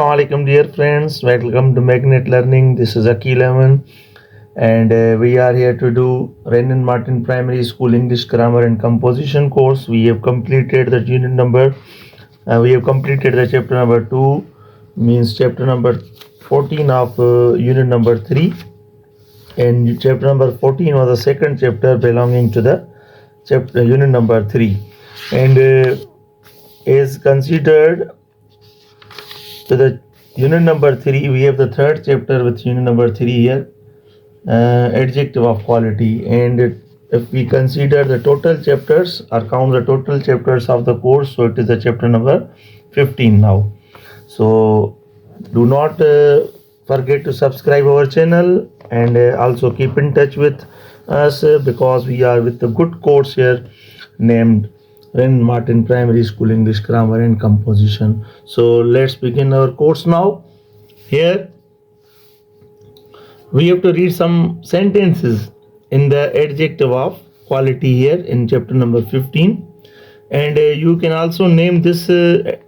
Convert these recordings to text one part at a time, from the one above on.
Assalamualaikum dear friends, welcome to Magnet Learning. This is Akil Aman and we are here to do Wren Martin Primary School English Grammar and Composition course. We have completed the chapter number 2, means chapter number 14 of unit number 3, and chapter number 14 was the second chapter belonging to the chapter unit number 3, and is considered to the unit number 3. We have the third chapter with unit number 3 here, adjective of quality. And if we consider the total chapters or count the total chapters of the course, so it is the chapter number 15 now. So do not forget to subscribe our channel and also keep in touch with us because we are with a good course here named Wren Martin Primary School English Grammar and Composition. So let's begin our course now. Here we have to read some sentences in the adjective of quality here in chapter number 15, and you can also name this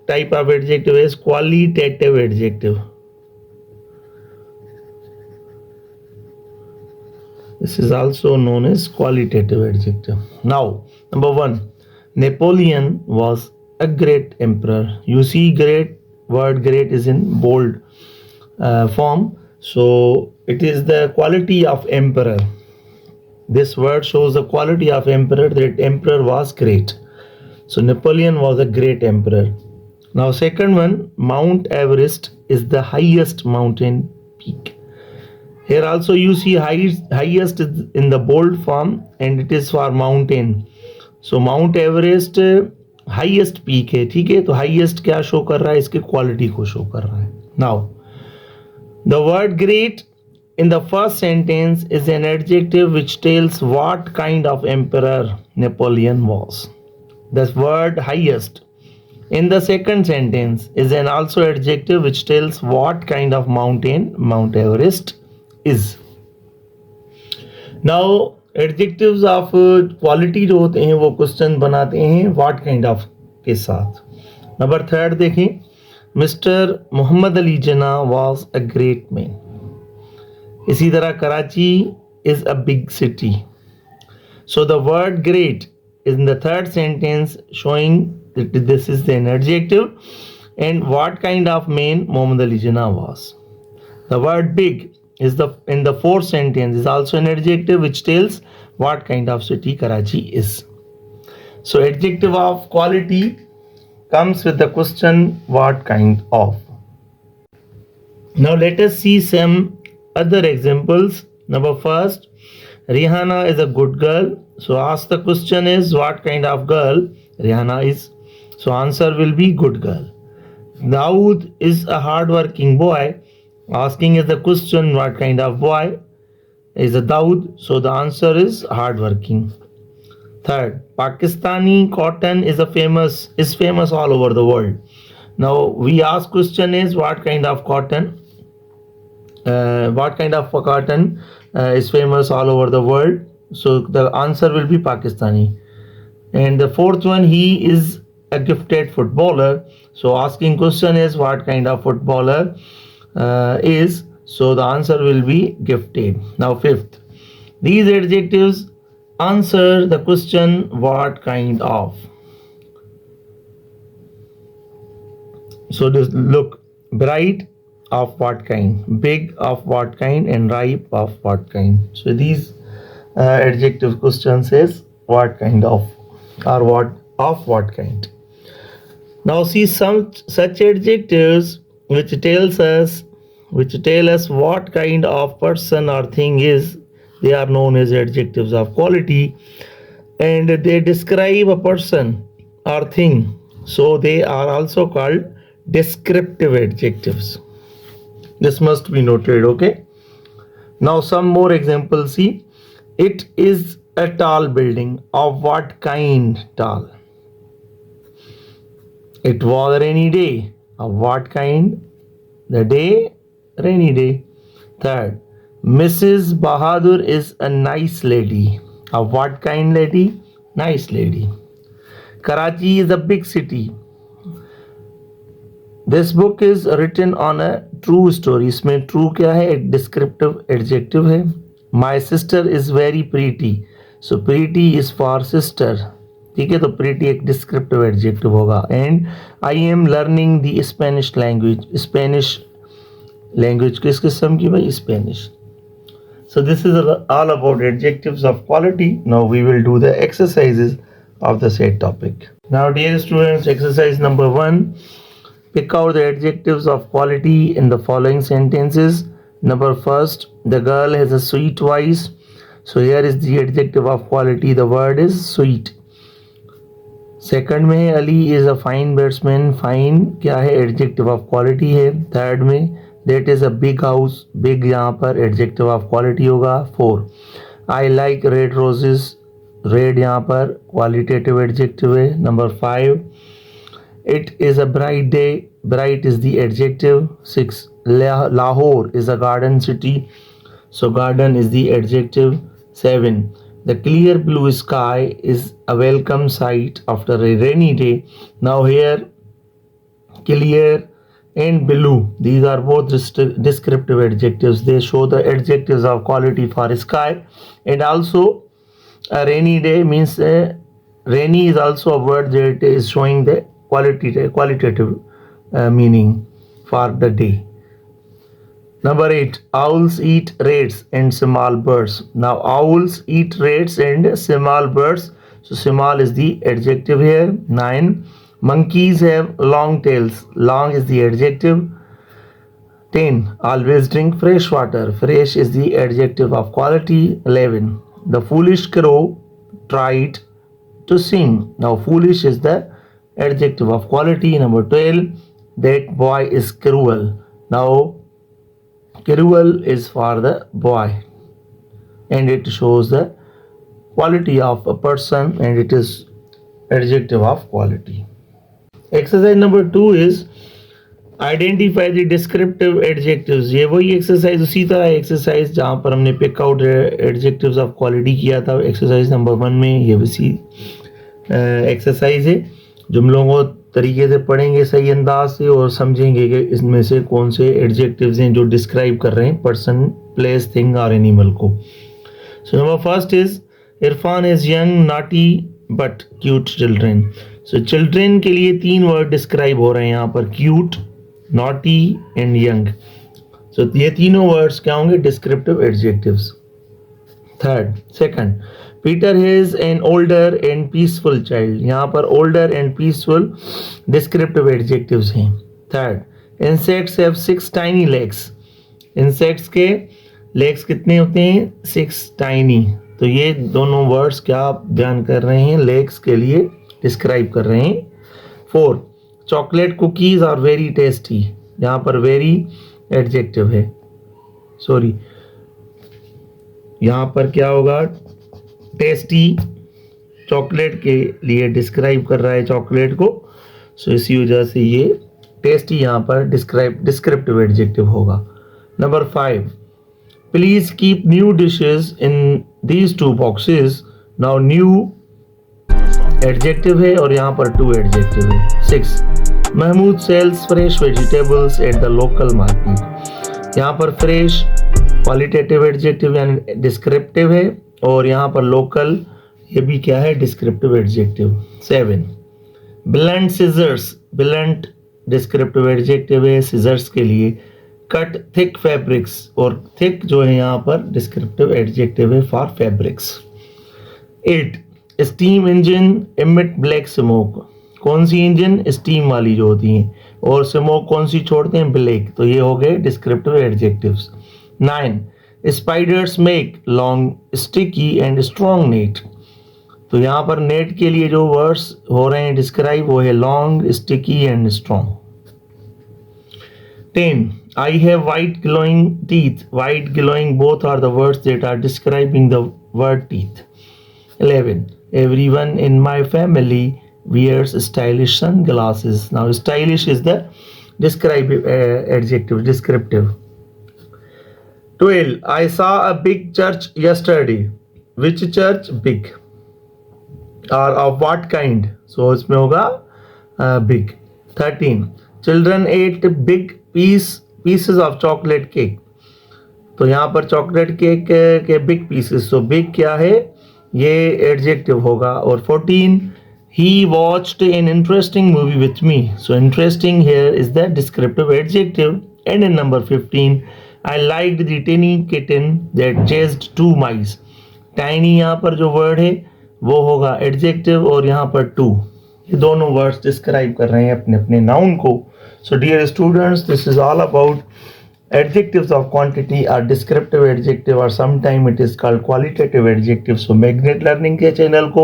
type of adjective as qualitative adjective. This is also known as qualitative adjective. Now, number 1. Napoleon was a great emperor. You see, word great is in bold form. So it is the quality of emperor. This word shows the quality of emperor, that emperor was great. So Napoleon was a great emperor. Now second one, Mount Everest is the highest mountain peak. Here also you see highest is in the bold form and it is for mountain. So mount Everest highest peak है, ठीक है. तो highest क्या show कर रहा है, इसके quality को शो कर रहा है. Now the word great in the first sentence is an adjective which tells what kind of emperor Napoleon was. The word highest in the second sentence is an also adjective which tells what kind of mountain Mount Everest is. Now adjectives of quality जो होते हैं वो question बनाते हैं what kind of के साथ. Number 3 देखें, mister Mohammad Ali Jinnah was a great man. इसी तरह Karachi is a big city. So the word great is in the third sentence showing that this is an adjective and what kind of man Mohammad Ali Jinnah was. The word big is in the fourth sentence is also an adjective which tells what kind of city Karachi is. So adjective of quality comes with the question what kind of. Now let us see some other examples. Number first, Rihanna is a good girl. So ask the question is what kind of girl Rihanna is. So answer will be good girl. Dawood is a hard-working boy. Asking is the question what kind of boy is a Dawood, so the answer is hardworking. Third, Pakistani cotton is famous all over the world. Now we ask question is what kind of cotton is famous all over the world, so the answer will be Pakistani. And the fourth one, he is a gifted footballer, so asking question is what kind of footballer is, so the answer will be gifted. Now fifth, these adjectives answer the question what kind of. So just look, bright of what kind, big of what kind, and ripe of what kind. So these adjective question says what kind of or what of what kind. Now see some such adjectives which tell us what kind of person or thing is. They are known as adjectives of quality and they describe a person or thing, so they are also called descriptive adjectives. This must be noted. Okay, now some more examples. See, it is a tall building. Of what kind tall? It was a rainy day. Of what kind? The day, rainy day. Third, Mrs. Bahadur is a nice lady. Of what kind lady? Nice lady. Karachi is a big city. This book is written on a true story, इसमें true क्या है, एक descriptive adjective है. My sister is very pretty, so pretty is for sister. ठीक है, तो pretty एक descriptive adjective होगा. And I am learning the Spanish language, Spanish language किस किस्म की भाई, Spanish. So this is all about adjectives of quality. Now we will do the exercises of the said topic. Now dear students, exercise number 1. Pick out the adjectives of quality in the following sentences. Number first, the girl has a sweet voice. So here is the adjective of quality. The word is sweet. Second में Ali is a fine batsman. Fine क्या है, adjective of quality है. Third में That is a big house. Big यहाँ पर adjective of quality होगा. 4. I like red roses. Red यहाँ पर qualitative adjective है. Number 5. It is a bright day. Bright is the adjective. 6. Lahore is a garden city. So garden is the adjective. 7. The clear blue sky is a welcome sight after a rainy day. Now here clear and blue, these are both descriptive adjectives. They show the adjectives of quality for sky. And also a rainy day means rainy is also a word that is showing the qualitative meaning for the day. Number 8, owls eat rats and small birds. Now owls eat rats and small birds, so small is the adjective here. 9, monkeys have long tails. Long is the adjective. 10. Always drink fresh water. Fresh is the adjective of quality. 11. The foolish crow tried to sing. Now foolish is the adjective of quality. Number 12. That boy is cruel. Now cruel is for the boy and it shows the quality of a person and it is adjective of quality. Exercise number 2 is identify the descriptive adjectives. ये वही exercise, उसी तरह exercise जहाँ पर हमने pick out adjectives of quality किया था exercise number 1 में. ये उसी एक्सरसाइज है जो हम लोगों तरीके से पढ़ेंगे सही अंदाज से और समझेंगे कि इसमें से कौन से एडजेक्टिव्स हैं जो डिस्क्राइब कर रहे हैं पर्सन, प्लेस, थिंग और एनिमल को. So number first is Irfan is young, naughty but cute children. So children के लिए 3 वर्ड डिस्क्राइब हो रहे हैं यहाँ पर, cute, naughty and young. So ये तीनों वर्ड्स क्या होंगे, descriptive adjectives. Third, second, Peter has an older and peaceful child. यहाँ पर older and peaceful descriptive adjectives हैं. Third, insects have 6 tiny legs. Insects के लेग्स कितने होते हैं, 6 टाइनी. तो ये दोनों वर्ड्स क्या आप ध्यान कर रहे हैं, लेग्स के लिए डिस्क्राइब कर रहे हैं. 4, chocolate cookies are very tasty. यहाँ पर वेरी एडजेक्टिव है, सॉरी यहाँ पर क्या होगा, टेस्टी चॉकलेट के लिए डिस्क्राइब कर रहा है चॉकलेट को. सो इसी वजह से ये टेस्टी यहाँ पर डिस्क्रिप्टिव एडजेक्टिव होगा. Number 5, please keep new dishes in these 2 boxes. Now new adjective है और यहाँ पर 2 एडजेक्टिव है. 6, Mahmood sells fresh vegetables at the local market. यहाँ पर फ्रेश क्वालिटेटिव एडजेक्टिव यानी डिस्क्रिप्टिव है और यहाँ पर लोकल ये भी क्या है, descriptive adjective. 7, blunt scissors, blunt descriptive adjective है सिजर्स के लिए. कट थिक फैब्रिक्स और थिक जो है यहाँ पर डिस्क्रिप्टिव एडजेक्टिव है for fabrics. 8, steam engine emit black smoke. कौन सी इंजन, स्टीम वाली जो होती हैं, और स्मोक कौन सी छोड़ते हैं, ब्लैक. तो ये हो गए descriptive adjectives. 9, spiders make long sticky and strong net. तो यहाँ पर नेट के लिए जो वर्ड्स हो रहे हैं डिस्क्राइब वो है long, sticky and strong. 10, I have white glowing teeth. White glowing both are the words that are describing the word teeth. 11, everyone in my family wears stylish sunglasses. Now stylish is the adjective, descriptive. 12, I saw a big church yesterday. Which church? Big. Or of what kind? So इसमें होगा big. 13, children ate big pieces of chocolate cake. तो यहाँ पर chocolate cake के big pieces, तो big क्या है, ये एडजेक्टिव होगा। और 14, he watched an interesting movie with me. So interesting here is the descriptive adjective. And in number 15, I liked the tiny kitten that chased 2 mice. Tiny यहाँ पर जो वर्ड है वो होगा एडजेक्टिव, और यहाँ पर टू, ये दोनों वर्ड्स डिस्क्राइब कर रहे हैं अपने अपने नाउन को। So dear students, this is all about adjectives of quantity or descriptive adjective, or sometime it is called qualitative adjective. So magnet learning के चैनल को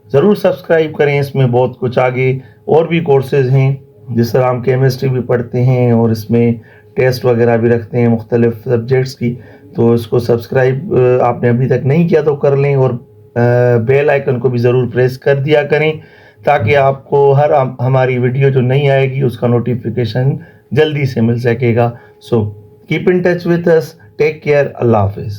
ज़रूर सब्सक्राइब करें, इसमें बहुत कुछ आगे और भी कोर्सेज हैं, जिस तरह हम केमिस्ट्री भी पढ़ते हैं और इसमें टेस्ट वगैरह भी रखते हैं मुख्तलिफ सब्जेक्ट्स की। तो इसको सब्सक्राइब आपने अभी तक नहीं किया तो कर लें, और बेल आइकन को भी ज़रूर प्रेस कर दिया करें, ताकि आपको हर हमारी वीडियो जो नहीं आएगी उसका नोटिफिकेशन जल्दी से मिल सकेगा। सो keep in touch with us. Take care. Allah Hafiz.